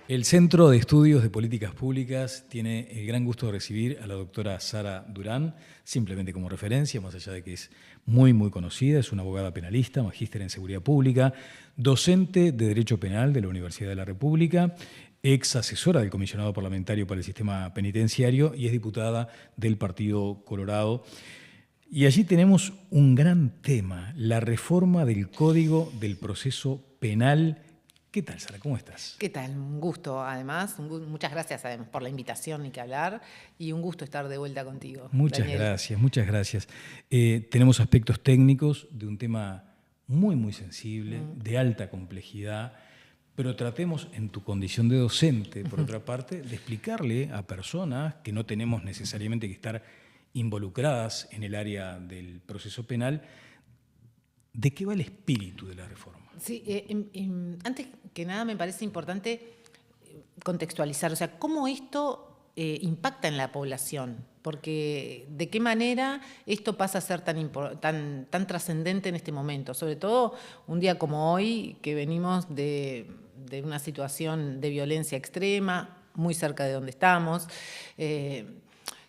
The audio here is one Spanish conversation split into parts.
El Centro de Estudios de Políticas Públicas tiene el gran gusto de recibir a la doctora Sara Durán, simplemente como referencia, más allá de que es muy conocida. Es una abogada penalista, magíster en Seguridad Pública, docente de Derecho Penal de la Universidad de la República, ex asesora del Comisionado Parlamentario para el Sistema Penitenciario y es diputada del Partido Colorado. Y allí tenemos un gran tema, la reforma del Código del Proceso Penal. ¿Qué tal, Sara? ¿Cómo estás? ¿Qué tal? Un gusto, además. Muchas gracias por la invitación, ni que hablar, y un gusto estar de vuelta contigo. Muchas Daniel. gracias, muchas gracias. Tenemos aspectos técnicos de un tema muy sensible, de alta complejidad, pero tratemos en tu condición de docente, por otra parte, de explicarle a personas que no tenemos necesariamente que estar involucradas en el área del proceso penal, ¿de qué va el espíritu de la reforma? Sí, antes que nada me parece importante contextualizar, o sea, cómo esto impacta en la población, porque de qué manera esto pasa a ser tan trascendente en este momento, sobre todo un día como hoy, que venimos de una situación de violencia extrema, muy cerca de donde estamos.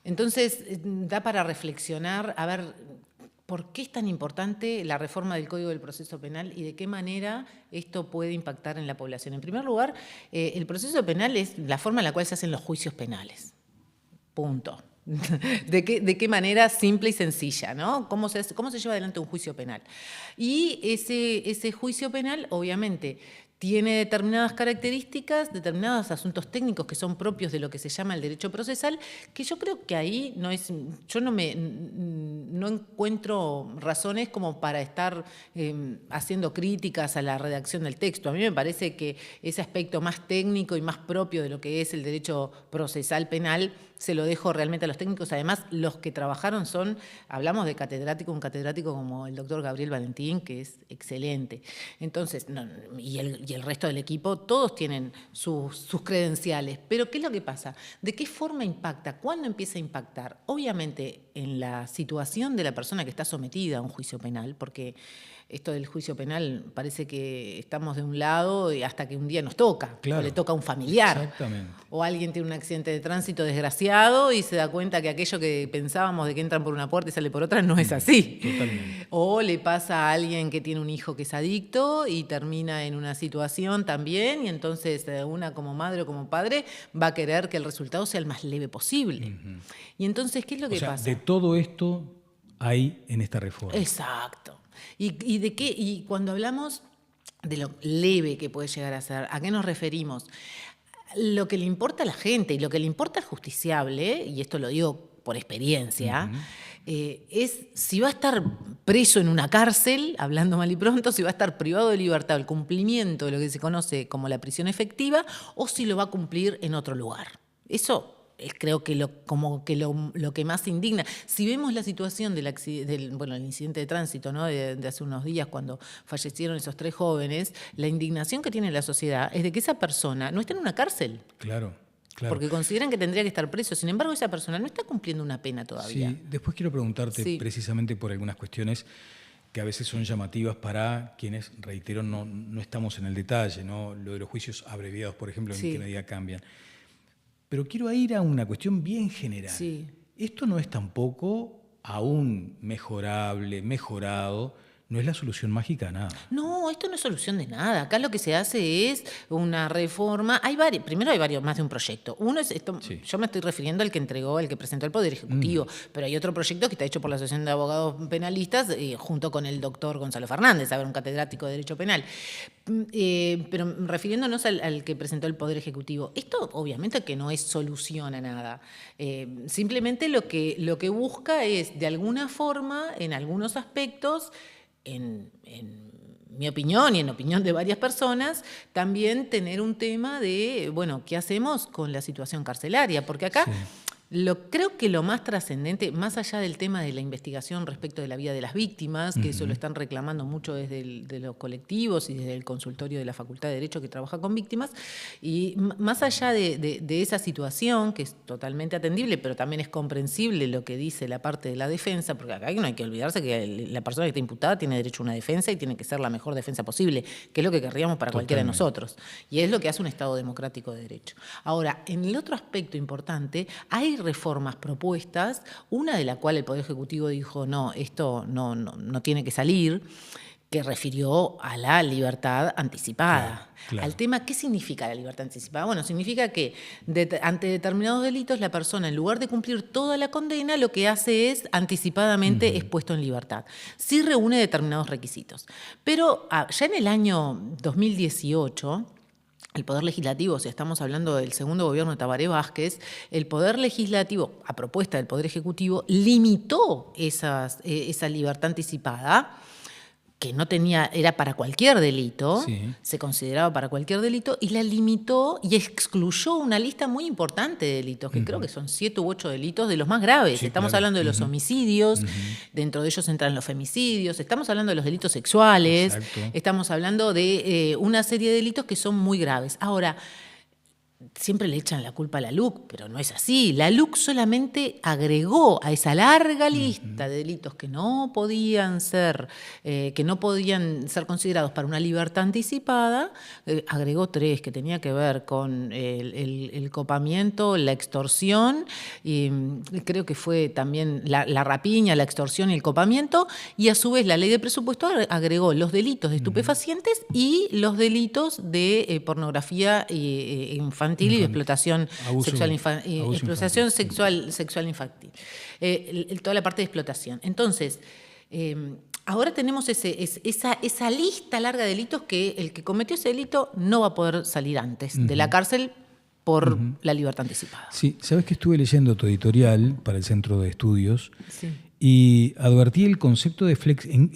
Entonces, da para reflexionar, a ver, ¿por qué es tan importante la reforma del Código del Proceso Penal y de qué manera esto puede impactar en la población? En primer lugar, el proceso penal es la forma en la cual se hacen los juicios penales. Punto. ¿De qué manera simple y sencilla, ¿no? ¿Cómo se lleva adelante un juicio penal? Y ese juicio penal, obviamente, tiene determinadas características, determinados asuntos técnicos que son propios de lo que se llama el derecho procesal, que yo creo que ahí yo no encuentro razones como para estar haciendo críticas a la redacción del texto. A mí me parece que ese aspecto más técnico y más propio de lo que es el derecho procesal penal se lo dejo realmente a los técnicos. Además, los que trabajaron hablamos de un catedrático como el doctor Gabriel Valentín, que es excelente. Entonces, y el resto del equipo, todos tienen sus credenciales. Pero ¿qué es lo que pasa? ¿De qué forma impacta? ¿Cuándo empieza a impactar? Obviamente, en la situación de la persona que está sometida a un juicio penal, porque esto del juicio penal parece que estamos de un lado y hasta que un día nos toca, claro, o le toca a un familiar. Exactamente. O alguien tiene un accidente de tránsito desgraciado y se da cuenta que aquello que pensábamos de que entran por una puerta y sale por otra no es así. Totalmente. O le pasa a alguien que tiene un hijo que es adicto y termina en una situación también, y entonces una como madre o como padre va a querer que el resultado sea el más leve posible. Y entonces, ¿qué es lo que pasa? De todo esto hay en esta reforma. Exacto. Y cuando hablamos de lo leve que puede llegar a ser, ¿a qué nos referimos? Lo que le importa a la gente y lo que le importa al justiciable, y esto lo digo por experiencia, es si va a estar preso en una cárcel, hablando mal y pronto, si va a estar privado de libertad, el cumplimiento de lo que se conoce como la prisión efectiva, o si lo va a cumplir en otro lugar. Eso es, creo que lo que más indigna. Si vemos la situación del incidente de tránsito, ¿no? de hace unos días cuando fallecieron esos 3 jóvenes, la indignación que tiene la sociedad es de que esa persona no está en una cárcel. Claro. Porque consideran que tendría que estar preso. Sin embargo, esa persona no está cumpliendo una pena todavía. Sí, después quiero preguntarte precisamente por algunas cuestiones que a veces son llamativas para quienes, reitero, no estamos en el detalle, ¿no? Lo de los juicios abreviados, por ejemplo, en qué medida cambian. Pero quiero ir a una cuestión bien general. Sí. Esto no es tampoco aún mejorado, no es la solución mágica a nada. No, esto no es solución de nada. Acá lo que se hace es una reforma. Primero hay más de un proyecto. Uno es esto, yo me estoy refiriendo al que presentó el Poder Ejecutivo, pero hay otro proyecto que está hecho por la Asociación de Abogados Penalistas junto con el doctor Gonzalo Fernández, un catedrático de Derecho Penal. Pero refiriéndonos al que presentó el Poder Ejecutivo, esto obviamente que no es solución a nada. Simplemente lo que busca es, de alguna forma, en algunos aspectos, en mi opinión y en opinión de varias personas, también tener un tema de, ¿qué hacemos con la situación carcelaria? Porque acá Creo que lo más trascendente, más allá del tema de la investigación respecto de la vida de las víctimas, que eso lo están reclamando mucho de los colectivos y desde el consultorio de la Facultad de Derecho que trabaja con víctimas, y más allá de esa situación, que es totalmente atendible, pero también es comprensible lo que dice la parte de la defensa, porque acá no hay que olvidarse que la persona que está imputada tiene derecho a una defensa y tiene que ser la mejor defensa posible, que es lo que querríamos para cualquiera de nosotros, y es lo que hace un Estado democrático de derecho. Ahora, en el otro aspecto importante, hay reformas propuestas, una de la cual el Poder Ejecutivo dijo, no, esto no tiene que salir, que refirió a la libertad anticipada. Claro. Al tema, ¿qué significa la libertad anticipada? Bueno, significa que ante determinados delitos la persona, en lugar de cumplir toda la condena, lo que hace es anticipadamente es puesto en libertad. Sí reúne determinados requisitos. Pero ya en el año 2018... el Poder Legislativo, si estamos hablando del segundo gobierno de Tabaré Vázquez, el Poder Legislativo, a propuesta del Poder Ejecutivo, limitó esa libertad anticipada, que no tenía, era para cualquier delito, Sí. se consideraba para cualquier delito, y la limitó y excluyó una lista muy importante de delitos, que creo que son 7 u 8 delitos de los más graves. Sí, estamos claro. hablando de los homicidios, dentro de ellos entran los femicidios, estamos hablando de los delitos sexuales, Exacto. estamos hablando de una serie de delitos que son muy graves. Ahora, siempre le echan la culpa a la LUC, pero no es así. La LUC solamente agregó a esa larga lista de delitos que no podían ser considerados para una libertad anticipada, agregó 3 que tenía que ver con el copamiento, la extorsión, y creo que fue también la rapiña, la extorsión y el copamiento, y a su vez la ley de presupuesto agregó los delitos de estupefacientes y los delitos de pornografía infantil y de explotación sexual infantil. Toda la parte de explotación. Entonces, ahora tenemos esa lista larga de delitos que el que cometió ese delito no va a poder salir antes de la cárcel por la libertad anticipada. Sí, sabes que estuve leyendo tu editorial para el Centro de Estudios Sí. y advertí el concepto de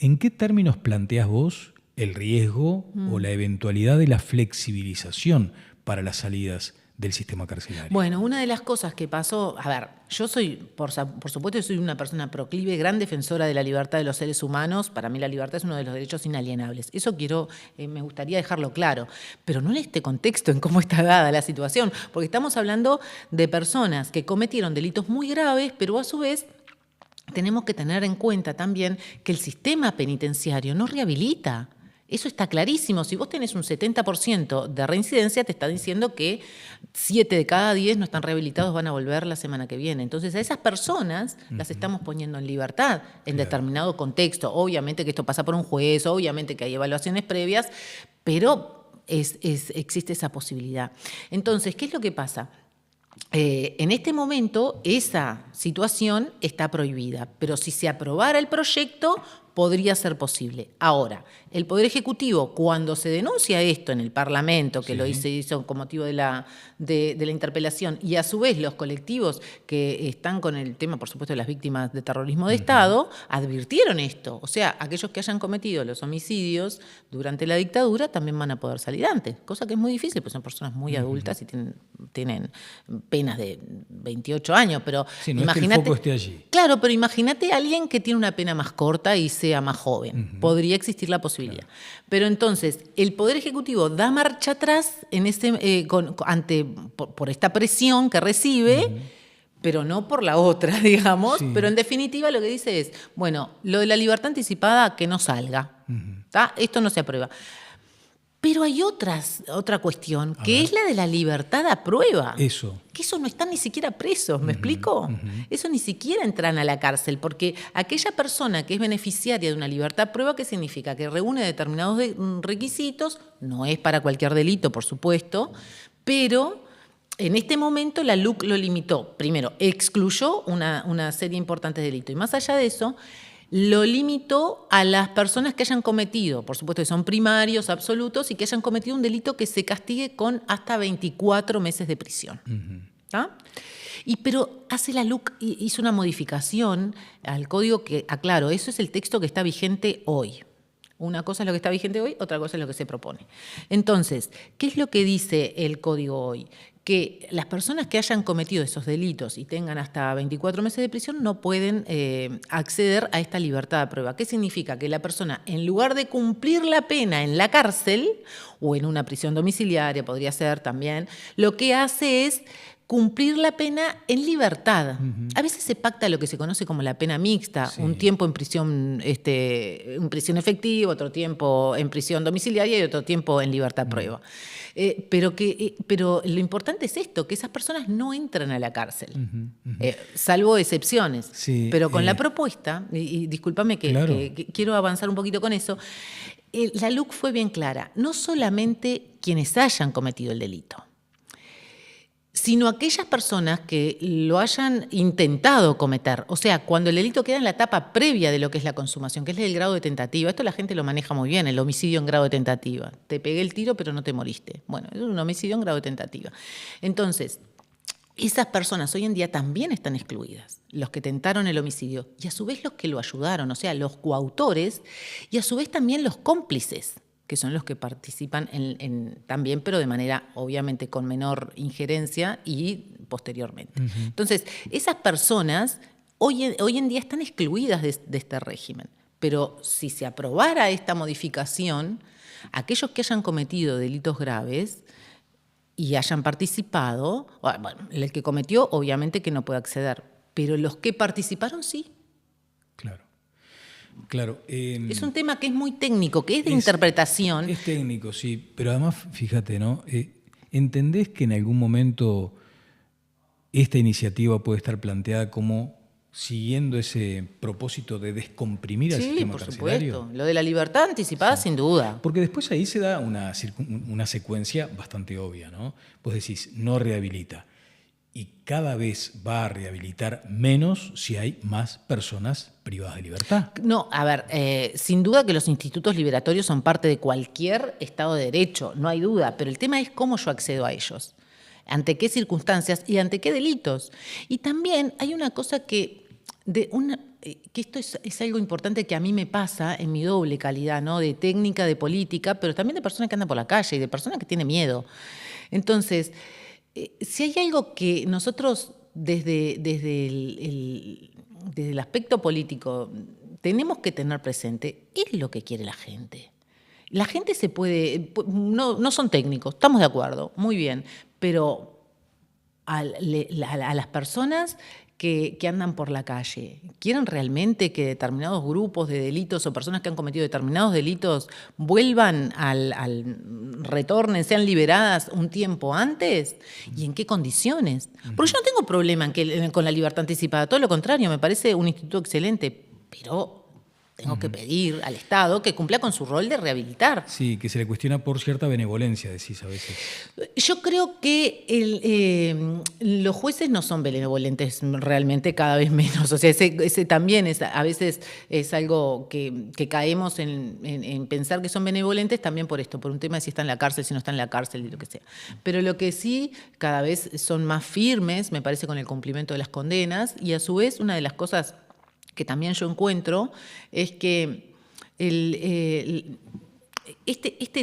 ¿En qué términos planteas vos el riesgo o la eventualidad de la flexibilización para las salidas del sistema carcelario? Bueno, una de las cosas que pasó, a ver, yo soy, por supuesto, soy una persona proclive, gran defensora de la libertad de los seres humanos. Para mí la libertad es uno de los derechos inalienables. Eso me gustaría dejarlo claro, pero no en este contexto, en cómo está dada la situación, porque estamos hablando de personas que cometieron delitos muy graves, pero a su vez tenemos que tener en cuenta también que el sistema penitenciario no rehabilita. Eso está clarísimo. Si vos tenés un 70% de reincidencia, te está diciendo que 7 de cada 10 no están rehabilitados, van a volver la semana que viene. Entonces, a esas personas las estamos poniendo en libertad en determinado contexto. Obviamente que esto pasa por un juez, obviamente que hay evaluaciones previas, pero existe esa posibilidad. Entonces, ¿qué es lo que pasa? En este momento esa situación está prohibida, pero si se aprobara el proyecto podría ser posible. Ahora, el Poder Ejecutivo, cuando se denuncia esto en el Parlamento, que lo hizo con motivo de la interpelación, y a su vez los colectivos que están con el tema, por supuesto, de las víctimas de terrorismo de Estado, advirtieron esto. O sea, aquellos que hayan cometido los homicidios durante la dictadura también van a poder salir antes, cosa que es muy difícil, pues son personas muy adultas y tienen penas de 28 años, pero Sí, no imagínate, es que el foco esté allí. Claro, pero imagínate a alguien que tiene una pena más corta y sea más joven. Podría existir la posibilidad. Claro. Pero entonces, el Poder Ejecutivo da marcha atrás por esta presión que recibe, pero no por la otra, digamos. Sí. Pero en definitiva lo que dice es, bueno, lo de la libertad anticipada que no salga. Esto no se aprueba. Pero hay otra cuestión, que es la de la libertad a prueba. Eso. Que eso no están ni siquiera presos, ¿me explico? Eso ni siquiera entran a la cárcel, porque aquella persona que es beneficiaria de una libertad a prueba, ¿qué significa? Que reúne determinados requisitos, no es para cualquier delito, por supuesto, pero en este momento la LUC lo limitó. Primero, excluyó una serie importante de delitos, y más allá de eso, lo limitó a las personas que hayan cometido, por supuesto que son primarios, absolutos, y que hayan cometido un delito que se castigue con hasta 24 meses de prisión. Pero la LUC hizo una modificación al código que, aclaro, eso es el texto que está vigente hoy. Una cosa es lo que está vigente hoy, otra cosa es lo que se propone. Entonces, ¿qué es lo que dice el código hoy? Que las personas que hayan cometido esos delitos y tengan hasta 24 meses de prisión no pueden acceder a esta libertad de prueba. ¿Qué significa? Que la persona, en lugar de cumplir la pena en la cárcel o en una prisión domiciliaria, podría ser también, lo que hace es cumplir la pena en libertad. A veces se pacta lo que se conoce como la pena mixta, un tiempo en prisión efectiva, otro tiempo en prisión domiciliaria y otro tiempo en libertad prueba. Pero lo importante es esto, que esas personas no entran a la cárcel, salvo excepciones. Sí, pero con la propuesta, y discúlpame que quiero avanzar un poquito con eso, la LUC fue bien clara, no solamente quienes hayan cometido el delito, sino aquellas personas que lo hayan intentado cometer. O sea, cuando el delito queda en la etapa previa de lo que es la consumación, que es el grado de tentativa. Esto la gente lo maneja muy bien, el homicidio en grado de tentativa. Te pegué el tiro, pero no te moriste. Bueno, es un homicidio en grado de tentativa. Entonces, esas personas hoy en día también están excluidas, los que tentaron el homicidio, y a su vez los que lo ayudaron, o sea, los coautores, y a su vez también los cómplices, que son los que participan también, pero de manera obviamente con menor injerencia y posteriormente. Entonces, esas personas hoy en día están excluidas de este régimen, pero si se aprobara esta modificación, aquellos que hayan cometido delitos graves y hayan participado, bueno, el que cometió obviamente que no puede acceder, pero los que participaron sí. Claro. Es un tema que es muy técnico, que es de interpretación. Es técnico, sí, pero además, fíjate, ¿no? ¿Entendés que en algún momento esta iniciativa puede estar planteada como siguiendo ese propósito de descomprimir al sistema carcelario? Sí, por supuesto. Lo de la libertad anticipada, sin duda. Porque después ahí se da una secuencia bastante obvia, ¿no? Vos decís, no rehabilita. Y cada vez va a rehabilitar menos si hay más personas privadas de libertad. No, a ver, sin duda que los institutos liberatorios son parte de cualquier Estado de Derecho, no hay duda, pero el tema es cómo yo accedo a ellos, ante qué circunstancias y ante qué delitos. Y también hay una cosa que esto es algo importante que a mí me pasa en mi doble calidad, ¿no? De técnica, de política, pero también de persona que anda por la calle y de persona que tiene miedo. Entonces, si hay algo que nosotros desde el aspecto político tenemos que tener presente, es lo que quiere la gente. La gente se puede, no son técnicos, estamos de acuerdo, muy bien, pero a las personas que andan por la calle, ¿quieren realmente que determinados grupos de delitos o personas que han cometido determinados delitos vuelvan retornen, sean liberadas un tiempo antes? ¿Y en qué condiciones? Porque yo no tengo problema con la libertad anticipada, todo lo contrario, me parece un instituto excelente, pero tengo que pedir al Estado que cumpla con su rol de rehabilitar. Sí, que se le cuestiona por cierta benevolencia, decís a veces. Yo creo que los jueces no son benevolentes realmente, cada vez menos. O sea, ese también a veces es algo que caemos en pensar que son benevolentes también por esto, por un tema de si está en la cárcel, si no está en la cárcel y lo que sea. Pero lo que sí, cada vez son más firmes, me parece, con el cumplimiento de las condenas, y a su vez una de las cosas que también yo encuentro es que este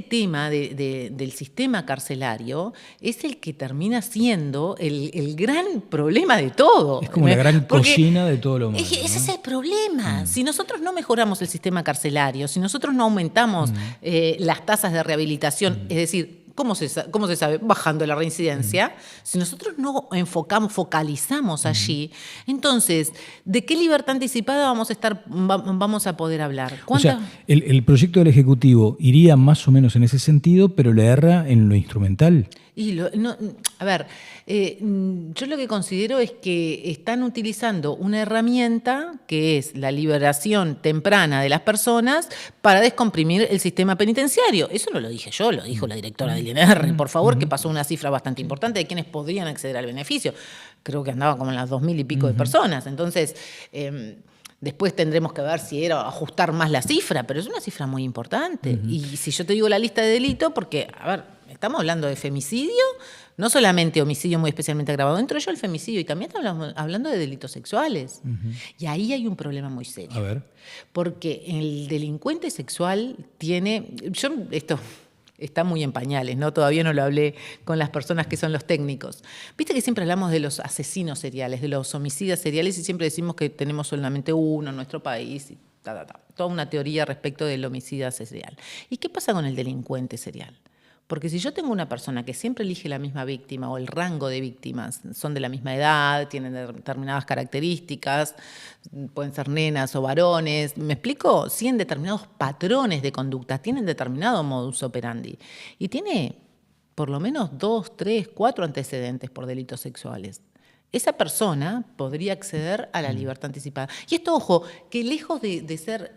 tema del sistema carcelario es el que termina siendo el gran problema de todo. Es como la gran cocina de todo lo malo. Ese es el problema. Si nosotros no mejoramos el sistema carcelario, si nosotros no aumentamos las tasas de rehabilitación, es decir, ¿cómo se sabe? Bajando la reincidencia. Si nosotros no focalizamos allí, entonces, ¿de qué libertad anticipada vamos a poder hablar? O sea, el proyecto del Ejecutivo iría más o menos en ese sentido, pero le erra en lo instrumental. Yo lo que considero es que están utilizando una herramienta que es la liberación temprana de las personas para descomprimir el sistema penitenciario. Eso no lo dije yo, lo dijo la directora del INR, por favor, que pasó una cifra bastante importante de quienes podrían acceder al beneficio. Creo que andaba como en las 2.000 y pico de personas. Entonces, después tendremos que ver si era ajustar más la cifra, pero es una cifra muy importante. Y si yo te digo la lista de delitos, porque, estamos hablando de femicidio, no solamente homicidio muy especialmente agravado, entro yo el femicidio y también estamos hablando de delitos sexuales. Y ahí hay un problema muy serio. A ver. Porque el delincuente sexual tiene... Esto está muy en pañales, ¿no? Todavía no lo hablé con las personas que son los técnicos. Viste que siempre hablamos de los asesinos seriales, de los homicidas seriales, y siempre decimos que tenemos solamente uno en nuestro país, y toda una teoría respecto del homicida serial. ¿Y qué pasa con el delincuente serial? Porque si yo tengo una persona que siempre elige la misma víctima o el rango de víctimas son de la misma edad, tienen determinadas características, pueden ser nenas o varones, ¿me explico? Siguen determinados patrones de conducta, tienen determinado modus operandi y tiene por lo menos 2, 3, 4 antecedentes por delitos sexuales. Esa persona podría acceder a la libertad anticipada. Y esto, ojo, que lejos de ser,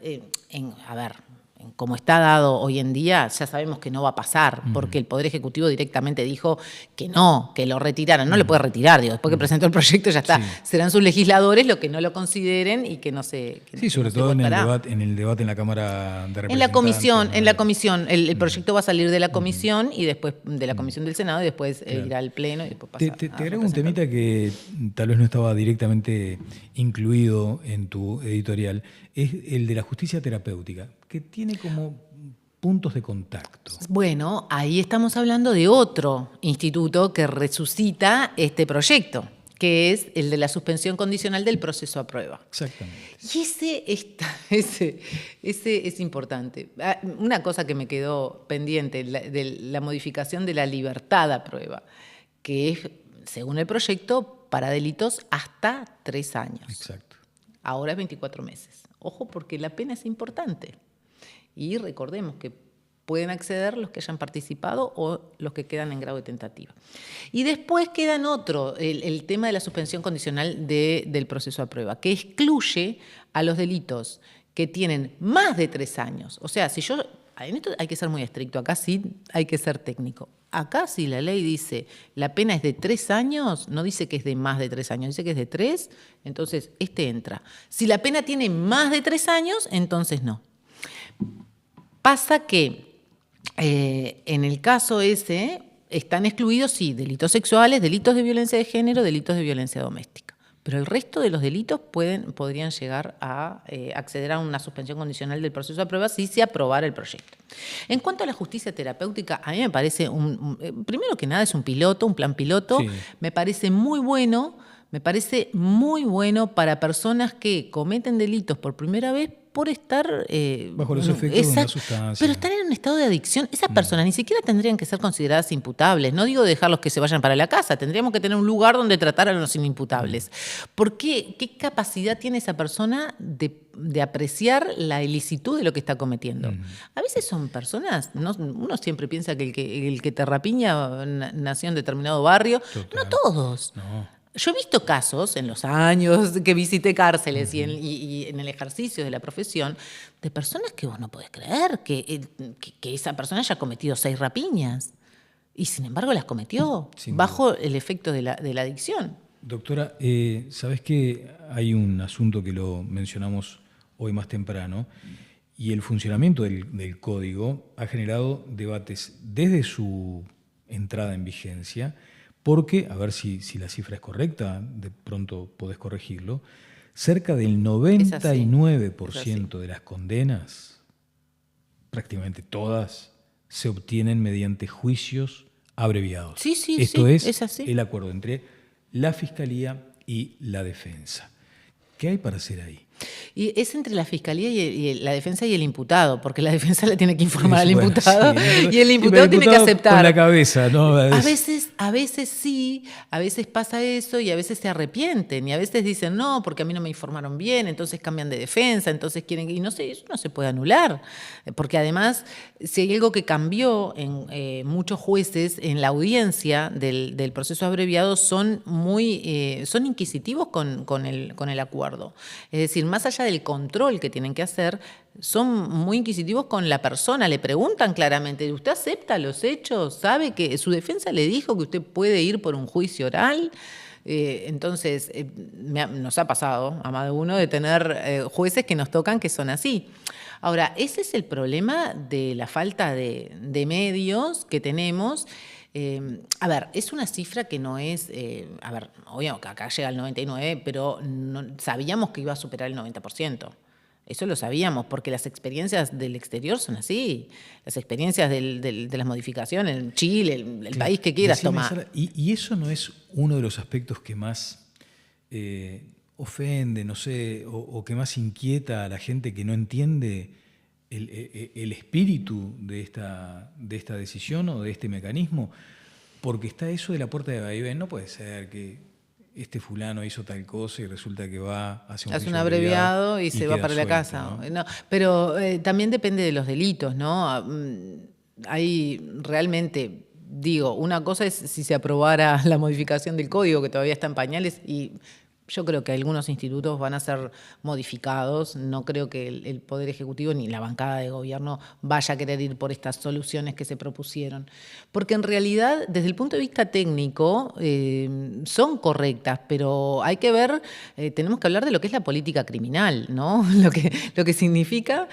como está dado hoy en día, ya sabemos que no va a pasar, porque el Poder Ejecutivo directamente dijo que no, que lo retiraran. No le puede retirar, digo, después que presentó el proyecto ya está. Sí. Serán sus legisladores los que no lo consideren y que no se Sí, sobre todo en el debate en la Cámara de Representantes. En la comisión. El proyecto va a salir de la comisión y después de la comisión del Senado y después irá al Pleno y después pasa Te agrego un temita que tal vez no estaba directamente incluido en tu editorial, es el de la justicia terapéutica, que tiene como puntos de contacto. Bueno, ahí estamos hablando de otro instituto que resucita este proyecto, que es el de la suspensión condicional del proceso a prueba. Exactamente. Y ese es importante. Una cosa que me quedó pendiente, de la modificación de la libertad a prueba, que es, según el proyecto, para delitos hasta 3 años. Exacto. Ahora es 24 meses. Ojo, porque la pena es importante. Y recordemos que pueden acceder los que hayan participado o los que quedan en grado de tentativa. Y después queda el tema de la suspensión condicional del proceso a prueba, que excluye a los delitos que tienen más de 3 años. O sea, en esto hay que ser muy estricto, acá sí hay que ser técnico. Acá si la ley dice la pena es de 3 años, no dice que es de más de 3 años, dice que es de 3, entonces entra. Si la pena tiene más de 3 años, entonces no. Pasa que en el caso ese están excluidos, sí, delitos sexuales, delitos de violencia de género, delitos de violencia doméstica. Pero el resto de los delitos podrían llegar a acceder a una suspensión condicional del proceso a prueba si se aprobara el proyecto. En cuanto a la justicia terapéutica, a mí me parece, primero que nada es un plan piloto, sí. Me parece muy bueno para personas que cometen delitos por primera vez por estar... bajo los efectos de una sustancia. Pero estar en un estado de adicción, esas personas ni siquiera tendrían que ser consideradas imputables. No digo dejarlos que se vayan para la casa, tendríamos que tener un lugar donde tratar a los inimputables. ¿Por qué? ¿Qué capacidad tiene esa persona de apreciar la ilicitud de lo que está cometiendo? A veces son personas, uno siempre piensa que el que te rapiña nació en determinado barrio. Total. No todos. No. Yo he visto casos en los años que visité cárceles y en el ejercicio de la profesión de personas que vos no podés creer que esa persona haya cometido 6 rapiñas y sin embargo las cometió bajo el efecto de la adicción. Doctora, ¿sabés que hay un asunto que lo mencionamos hoy más temprano y el funcionamiento del código ha generado debates desde su entrada en vigencia? Porque, a ver si la cifra es correcta, de pronto podés corregirlo, cerca del 99% de las condenas, prácticamente todas, se obtienen mediante juicios abreviados. Esto es así. El acuerdo entre la Fiscalía y la Defensa. ¿Qué hay para hacer ahí? Y es entre la Fiscalía y la Defensa y el imputado, porque la Defensa le tiene que informar al imputado y el imputado tiene que aceptar. Con la cabeza, ¿no? A veces sí, a veces pasa eso y a veces se arrepienten y a veces dicen no, porque a mí no me informaron bien, entonces cambian de defensa, entonces quieren... Y no sé, eso no se puede anular, porque además si hay algo que cambió en muchos jueces en la audiencia del proceso abreviado son inquisitivos con el acuerdo. Es decir, más allá del control que tienen que hacer, son muy inquisitivos con la persona, le preguntan claramente, ¿usted acepta los hechos? ¿Sabe que su defensa le dijo que usted puede ir por un juicio oral? Entonces, nos ha pasado a más de uno de tener jueces que nos tocan que son así. Ahora, ese es el problema de la falta de medios que tenemos A ver, es una cifra que no es, obvio que acá llega al 99%, pero sabíamos que iba a superar el 90%. Eso lo sabíamos, porque las experiencias del exterior son así. Las experiencias de las modificaciones, en Chile, el país que quieras tomar. Sara, ¿y eso no es uno de los aspectos que más ofende, no sé, o que más inquieta a la gente que no entiende el espíritu de esta decisión o de este mecanismo? Porque está eso de la puerta de vaivén. No puede ser que este fulano hizo tal cosa y resulta que va hacia hace un abreviado y se va para la casa. ¿No? Pero también depende de los delitos, ¿no? Hay realmente, digo, una cosa es si se aprobara la modificación del código, que todavía está en pañales, y yo creo que algunos institutos van a ser modificados. No creo que el Poder Ejecutivo ni la bancada de gobierno vaya a querer ir por estas soluciones que se propusieron. Porque en realidad, desde el punto de vista técnico, son correctas, pero hay que ver, tenemos que hablar de lo que es la política criminal, ¿no? Lo que significa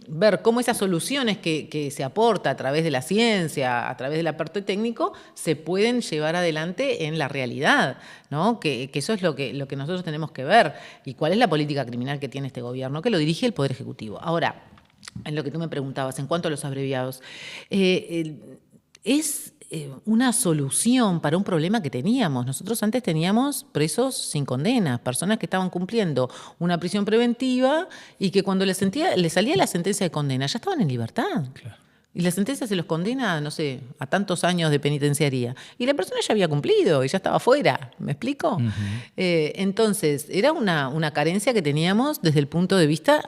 ver cómo esas soluciones que se aporta a través de la ciencia, a través del aporte técnico, se pueden llevar adelante en la realidad, ¿no? Que eso es lo que nosotros tenemos que ver, y cuál es la política criminal que tiene este gobierno, que lo dirige el Poder Ejecutivo. Ahora, en lo que tú me preguntabas, en cuanto a los abreviados, es una solución para un problema que teníamos. Nosotros antes teníamos presos sin condena, personas que estaban cumpliendo una prisión preventiva y que cuando les salía la sentencia de condena ya estaban en libertad. Claro. Y la sentencia se los condena, no sé, a tantos años de penitenciaría. Y la persona ya había cumplido y ya estaba fuera. ¿Me explico? Uh-huh. Entonces, era una carencia que teníamos desde el punto de vista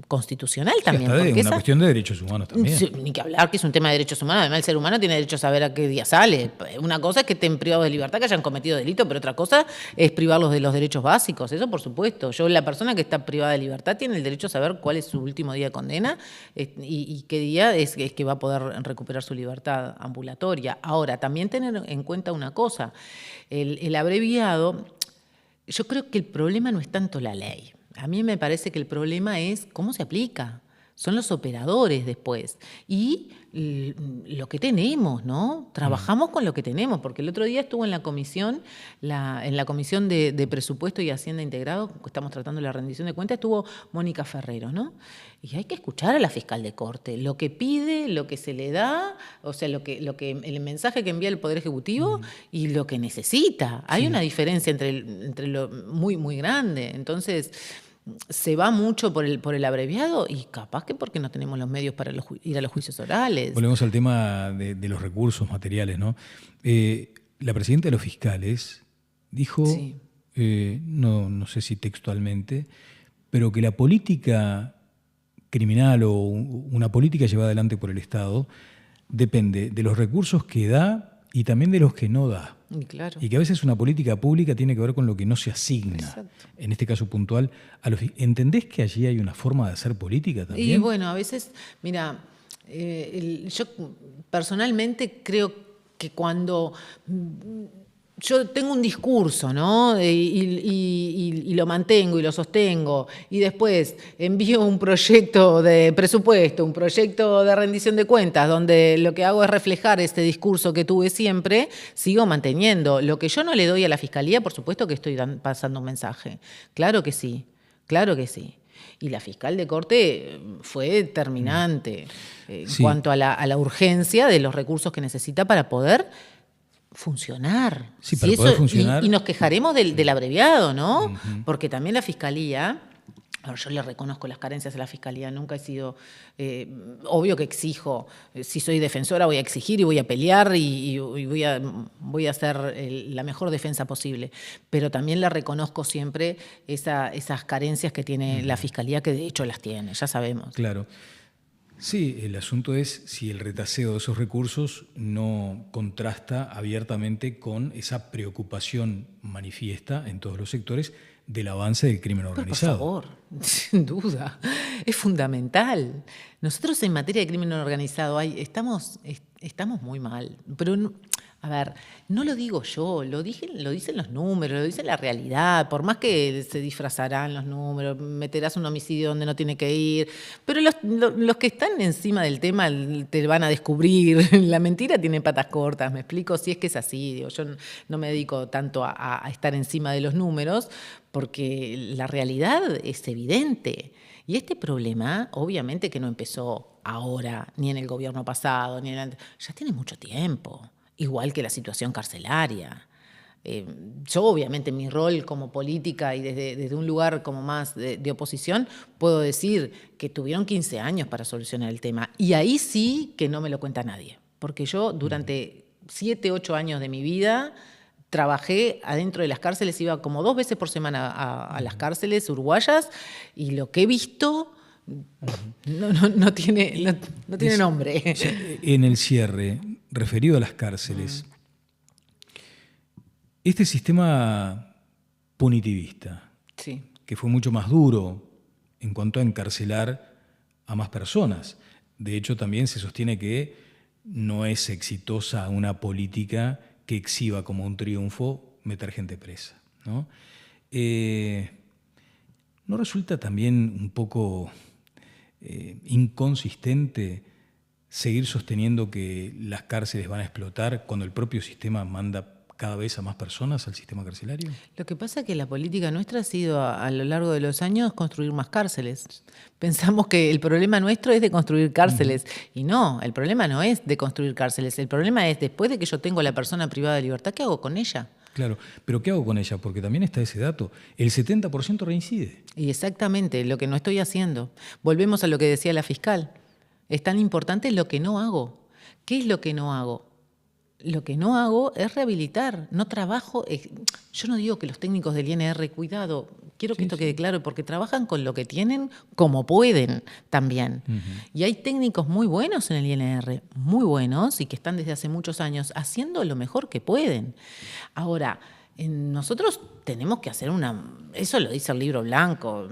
constitucional también. Hasta porque una cuestión de derechos humanos también. Ni que hablar que es un tema de derechos humanos. Además, el ser humano tiene derecho a saber a qué día sale. Una cosa es que estén privados de libertad, que hayan cometido delito, pero otra cosa es privarlos de los derechos básicos. Eso, por supuesto. La persona que está privada de libertad tiene el derecho a saber cuál es su último día de condena y qué día es que va a poder recuperar su libertad ambulatoria. Ahora, también tener en cuenta una cosa, el abreviado, yo creo que el problema no es tanto la ley. A mí me parece que el problema es cómo se aplica. Son los operadores después. Y lo que tenemos, ¿no? Trabajamos con lo que tenemos, porque el otro día estuvo en la comisión, en la comisión de Presupuesto y Hacienda Integrado, estamos tratando la rendición de cuentas, estuvo Mónica Ferreros, ¿no? Y hay que escuchar a la fiscal de corte, lo que pide, lo que se le da, o sea, el mensaje que envía el Poder Ejecutivo y lo que necesita. Hay una diferencia entre lo muy, muy grande. Entonces, se va mucho por el abreviado y capaz que porque no tenemos los medios para ir a los juicios orales. Volvemos al tema de los recursos materiales, ¿no? La presidenta de los fiscales dijo, sí. No sé si textualmente, pero que la política criminal o una política llevada adelante por el Estado depende de los recursos que da y también de los que no da. Claro. Y que a veces una política pública tiene que ver con lo que no se asigna. Exacto. En este caso puntual, ¿entendés que allí hay una forma de hacer política también? Y bueno, a veces, mira, yo personalmente creo que cuando yo tengo un discurso, ¿no? Y lo mantengo y lo sostengo, y después envío un proyecto de presupuesto, un proyecto de rendición de cuentas, donde lo que hago es reflejar este discurso que tuve siempre, sigo manteniendo. Lo que yo no le doy a la Fiscalía, por supuesto que estoy pasando un mensaje. Claro que sí, claro que sí. Y la fiscal de corte fue determinante en cuanto a la urgencia de los recursos que necesita para poder funcionar. Sí, para poder funcionar. Y nos quejaremos del abreviado, ¿no? Uh-huh. Porque también la Fiscalía, yo le reconozco las carencias a la Fiscalía, nunca he sido, obvio que exijo, si soy defensora voy a exigir y voy a pelear y voy a hacer la mejor defensa posible, pero también le reconozco siempre esas carencias que tiene la Fiscalía, que de hecho las tiene, ya sabemos. Claro. Sí, el asunto es si el retaseo de esos recursos no contrasta abiertamente con esa preocupación manifiesta en todos los sectores del avance del crimen organizado. Por favor, sin duda, es fundamental. Nosotros en materia de crimen organizado estamos muy mal, pero A ver, no lo digo yo, lo dicen los números, lo dice la realidad. Por más que se disfrazarán los números, meterás un homicidio donde no tiene que ir, pero los que están encima del tema te van a descubrir. La mentira tiene patas cortas, me explico, si es que es así. Digo, yo no me dedico tanto a estar encima de los números, porque la realidad es evidente. Y este problema, obviamente que no empezó ahora, ni en el gobierno pasado, ya tiene mucho tiempo. Igual que la situación carcelaria. Yo, obviamente, mi rol como política y desde un lugar como más de oposición, puedo decir que tuvieron 15 años para solucionar el tema. Y ahí sí que no me lo cuenta nadie. Porque yo, durante 7, 8 años de mi vida, trabajé adentro de las cárceles, iba como 2 veces por semana a las cárceles uruguayas, y lo que he visto no tiene nombre. O sea, en el cierre, referido a las cárceles, este sistema punitivista, sí, que fue mucho más duro en cuanto a encarcelar a más personas. De hecho, también se sostiene que no es exitosa una política que exhiba como un triunfo meter gente presa, ¿no? ¿No resulta también un poco inconsistente seguir sosteniendo que las cárceles van a explotar cuando el propio sistema manda cada vez a más personas al sistema carcelario? Lo que pasa es que la política nuestra ha sido a lo largo de los años construir más cárceles. Pensamos que el problema nuestro es de construir cárceles, y no, el problema no es de construir cárceles, el problema es después de que yo tengo a la persona privada de libertad, ¿qué hago con ella? Claro, pero ¿qué hago con ella? Porque también está ese dato, el 70% reincide. Y exactamente lo que no estoy haciendo. Volvemos a lo que decía la fiscal. Es tan importante lo que no hago. ¿Qué es lo que no hago? Lo que no hago es rehabilitar, no trabajo. Yo no digo que los técnicos del INR, cuidado, quiero que esto quede claro, porque trabajan con lo que tienen como pueden también. Y hay técnicos muy buenos en el INR, muy buenos, y que están desde hace muchos años haciendo lo mejor que pueden. Ahora, nosotros tenemos que hacer eso lo dice el libro blanco,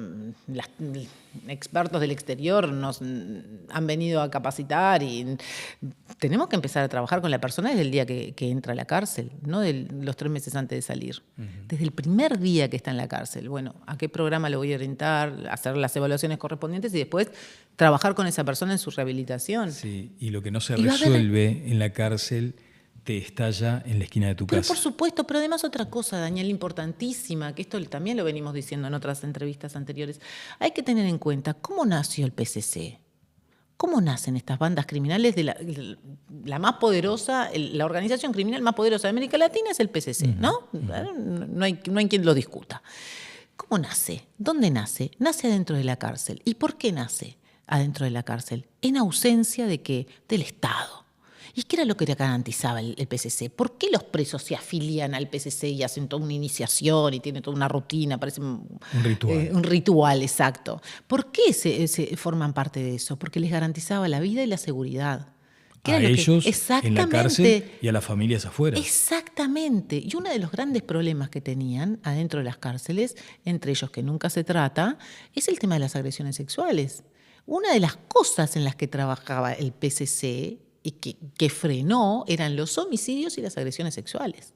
expertos del exterior nos han venido a capacitar, y tenemos que empezar a trabajar con la persona desde el día que entra a la cárcel, no de los 3 meses antes de salir. Desde el primer día que está en la cárcel. Bueno, ¿a qué programa lo voy a orientar? Hacer las evaluaciones correspondientes y después trabajar con esa persona en su rehabilitación. Sí, y lo que no se resuelve en la cárcel te estalla en la esquina de tu casa. Por supuesto, pero además otra cosa, Daniel, importantísima, que esto también lo venimos diciendo en otras entrevistas anteriores, hay que tener en cuenta cómo nació el PCC. ¿Cómo nacen estas bandas criminales? La más poderosa, la organización criminal más poderosa de América Latina es el PCC, ¿no? No hay quien lo discuta. ¿Cómo nace? ¿Dónde nace? Nace adentro de la cárcel. ¿Y por qué nace adentro de la cárcel? En ausencia ¿de qué? Del Estado. ¿Y qué era lo que garantizaba el PCC? ¿Por qué los presos se afilian al PCC y hacen toda una iniciación y tienen toda una rutina? Parece un ritual. Un ritual, exacto. ¿Por qué se forman parte de eso? Porque les garantizaba la vida y la seguridad. A ellos en la cárcel y a las familias afuera. Exactamente. Y uno de los grandes problemas que tenían adentro de las cárceles, entre ellos que nunca se trata, es el tema de las agresiones sexuales. Una de las cosas en las que trabajaba el PCC y que frenó eran los homicidios y las agresiones sexuales.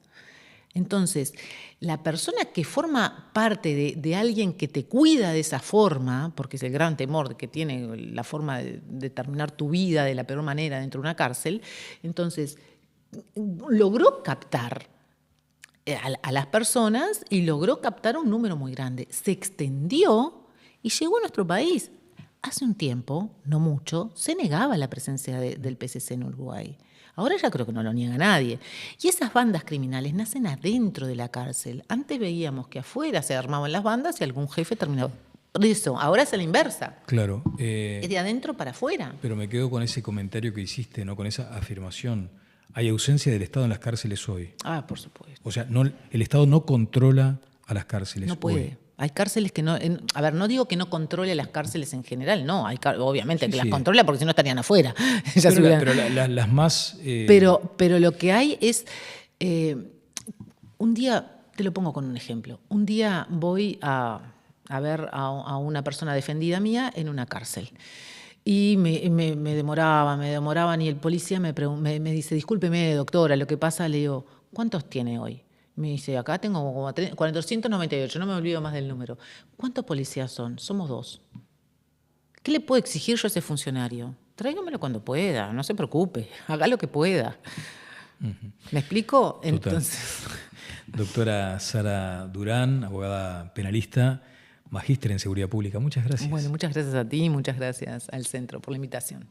Entonces, la persona que forma parte de alguien que te cuida de esa forma, porque es el gran temor que tiene la forma de terminar tu vida de la peor manera dentro de una cárcel, entonces logró captar a las personas y logró captar un número muy grande. Se extendió y llegó a nuestro país. Hace un tiempo, no mucho, se negaba la presencia del PCC en Uruguay. Ahora ya creo que no lo niega nadie. Y esas bandas criminales nacen adentro de la cárcel. Antes veíamos que afuera se armaban las bandas y algún jefe terminaba eso. Ahora es a la inversa. Claro. Es de adentro para afuera. Pero me quedo con ese comentario que hiciste, ¿no? Con esa afirmación. Hay ausencia del Estado en las cárceles hoy. Ah, por supuesto. O sea, el Estado no controla a las cárceles. No puede. Hoy. Hay cárceles que no... a ver, no digo que no controle las cárceles en general, no. Obviamente Sí, que sí. las controla porque si no estarían afuera. Pero las más... Pero lo que hay es... un día, te lo pongo con un ejemplo. Un día voy a ver a una persona defendida mía en una cárcel. Y me demoraban y el policía me dice, discúlpeme, doctora, lo que pasa, le digo, ¿cuántos tiene hoy? Me dice, acá tengo como 498, no me olvido más del número. ¿Cuántos policías son? Somos 2. ¿Qué le puedo exigir yo a ese funcionario? Tráigamelo cuando pueda, no se preocupe, haga lo que pueda. ¿Me explico? Total. Entonces, Doctora Sara Durán, abogada penalista, magíster en seguridad pública. Muchas gracias. bueno, muchas gracias a ti y muchas gracias al centro por la invitación.